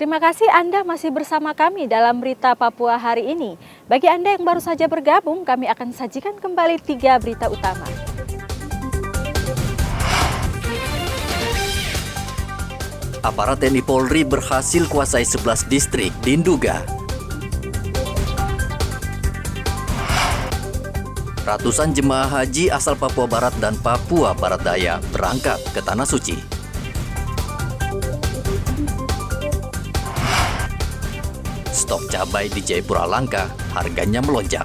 Terima kasih Anda masih bersama kami dalam Berita Papua hari ini. Bagi Anda yang baru saja bergabung, kami akan sajikan kembali 3 berita utama. Aparat TNI Polri berhasil kuasai 11 distrik di Nduga. Ratusan jemaah haji asal Papua Barat dan Papua Barat Daya berangkat ke Tanah Suci. Stok cabai di Jayapura langka, harganya melonjak.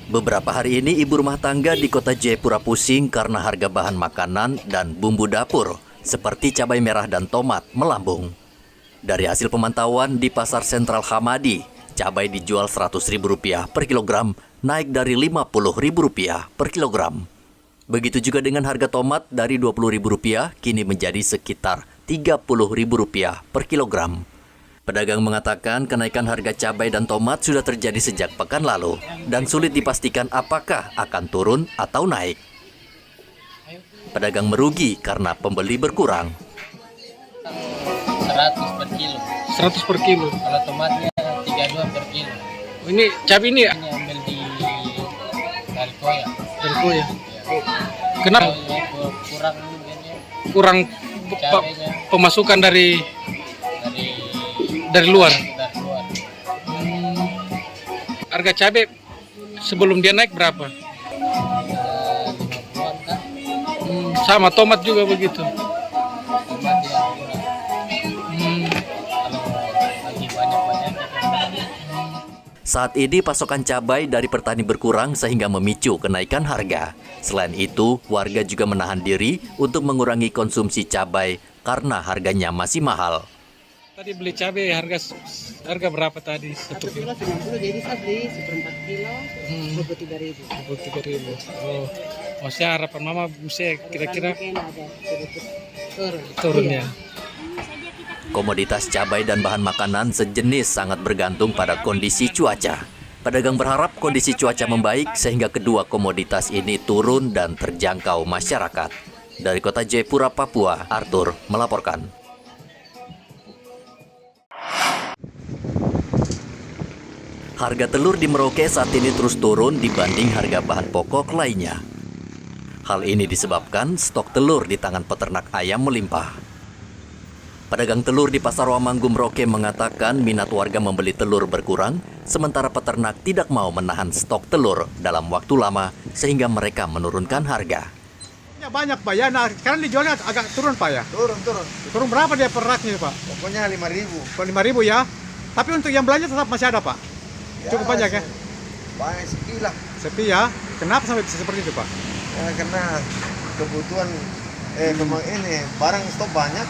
Beberapa hari ini ibu rumah tangga di kota Jayapura pusing karena harga bahan makanan dan bumbu dapur seperti cabai merah dan tomat melambung. Dari hasil pemantauan di Pasar Sentral Hamadi, cabai dijual Rp100.000 per kilogram, naik dari Rp50.000 per kilogram. Begitu juga dengan harga tomat dari Rp20.000 kini menjadi sekitar Rp30.000 per kilogram. Pedagang mengatakan kenaikan harga cabai dan tomat sudah terjadi sejak pekan lalu dan sulit dipastikan apakah akan turun atau naik. Pedagang merugi karena pembeli berkurang. 100 per kilo. 100 per kilo. Kalau tomatnya 32 per kilo. Ini cabai ini Ini ambil di Dalkoya. Dalkoya. Kenapa Kurang ini kurang cabainya pemasukan dari luar? dari luar. Harga cabai sebelum dia naik berapa? 50-an kan? Sama tomat juga begitu. Tomat yang kurang. Kalau lagi banyak-banyak. Saat ini pasokan cabai dari petani berkurang sehingga memicu kenaikan harga. Selain itu, warga juga menahan diri untuk mengurangi konsumsi cabai karena harganya masih mahal. Tadi beli cabai harga berapa tadi? 1 kilo 90, jadi saya beli seperempat kilo 23.000. 23.000. Maksudnya harapan mama bisa kira-kira Mungkin ada sedikit turun ya. Komoditas cabai dan bahan makanan sejenis sangat bergantung pada kondisi cuaca. Pedagang berharap kondisi cuaca membaik sehingga kedua komoditas ini turun dan terjangkau masyarakat. Dari kota Jayapura, Papua, Arthur melaporkan. Harga telur di Merauke saat ini terus turun dibanding harga bahan pokok lainnya. Hal ini disebabkan stok telur di tangan peternak ayam melimpah. Pedagang telur di Pasar Wamanggu Merauke mengatakan minat warga membeli telur berkurang, sementara peternak tidak mau menahan stok telur dalam waktu lama sehingga mereka menurunkan harga. Banyak Pak ya, nah sekarang dijualnya agak turun Pak ya? Turun. Turun berapa dia per raknya Pak? Pokoknya 5.000. 5.000 ya? Tapi untuk yang belanja tetap masih ada Pak? Cukup banyak ya? Banyak sepi lah. Sepi ya? Kenapa sampai bisa seperti itu Pak? Ya, karena kebutuhan memang ini barang stok banyak,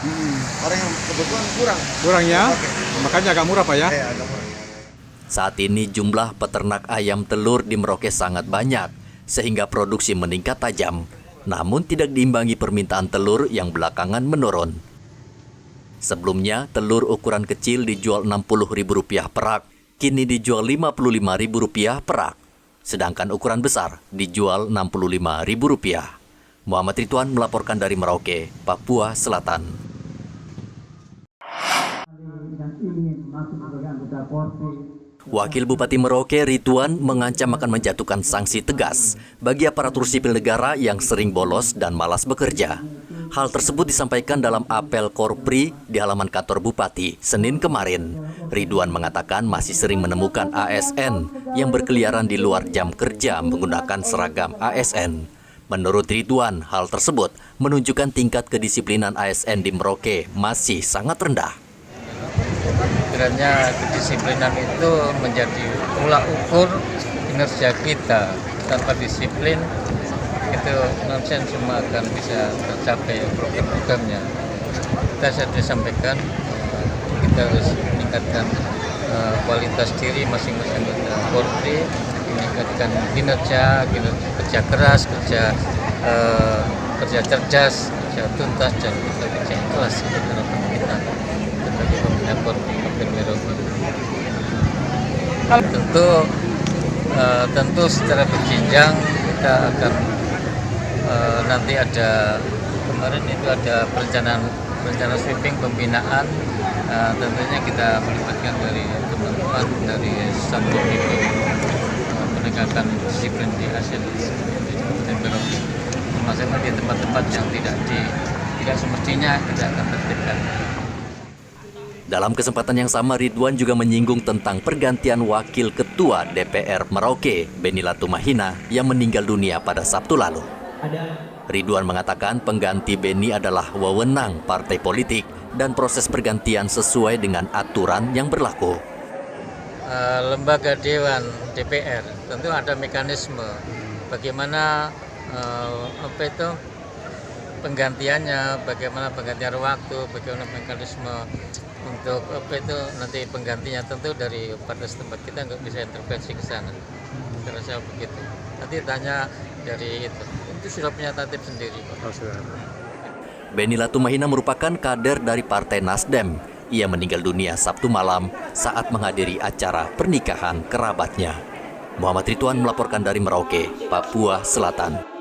orang yang kebutuhan kurang. Kurang ya? Makanya agak murah Pak ya? Agak murah. Saat ini jumlah peternak ayam telur di Merauke sangat banyak, sehingga produksi meningkat tajam. Namun tidak diimbangi permintaan telur yang belakangan menurun. Sebelumnya, telur ukuran kecil dijual Rp60.000 per rak, kini dijual Rp55.000 per rak. Sedangkan ukuran besar dijual Rp65.000. Muhammad Ridwan melaporkan dari Merauke, Papua Selatan. Wakil Bupati Merauke Ridwan mengancam akan menjatuhkan sanksi tegas bagi aparatur sipil negara yang sering bolos dan malas bekerja. Hal tersebut disampaikan dalam apel Korpri di halaman kantor Bupati Senin kemarin. Ridwan mengatakan masih sering menemukan ASN yang berkeliaran di luar jam kerja menggunakan seragam ASN. Menurut Ridwan, hal tersebut menunjukkan tingkat kedisiplinan ASN di Merauke masih sangat rendah. Kiranya kedisiplinan itu menjadi tolak ukur kinerja kita. Tanpa disiplin itu nonsen semua akan bisa tercapai program-programnya. Kita sudah sampaikan kita harus meningkatkan kualitas diri masing-masing Polri, meningkatkan kinerja keras, kerja cerdas, kerja tuntas, dan kerja ikhlas itu harapan kita sebagai pembina Polri Kabupaten Merauke. Tentu secara berjenjang kita akan nanti ada kemarin itu ada rencana sweeping pembinaan, tentunya kita melibatkan dari teman-teman dari Satpol PP penegakan disiplin di ASN di Kabupaten Merauke, termasuk di tempat-tempat yang tidak semestinya kita akan tertibkan. Dalam kesempatan yang sama, Ridwan juga menyinggung tentang pergantian Wakil Ketua DPR Merauke, Beni Latumahina, yang meninggal dunia pada Sabtu lalu. Ridwan mengatakan pengganti Beni adalah wewenang partai politik dan proses pergantian sesuai dengan aturan yang berlaku. Lembaga Dewan DPR tentu ada mekanisme bagaimana penggantiannya, bagaimana penggantian waktu, bagaimana mekanisme untuk nanti penggantinya, tentu dari partai setempat kita nggak bisa intervensi ke sana. Karena saya begitu. Nanti tanya dari itu sudah punya tatip sendiri. Beni Latumahina merupakan kader dari Partai Nasdem. Ia meninggal dunia Sabtu malam saat menghadiri acara pernikahan kerabatnya. Muhammad Ridwan melaporkan dari Merauke, Papua Selatan.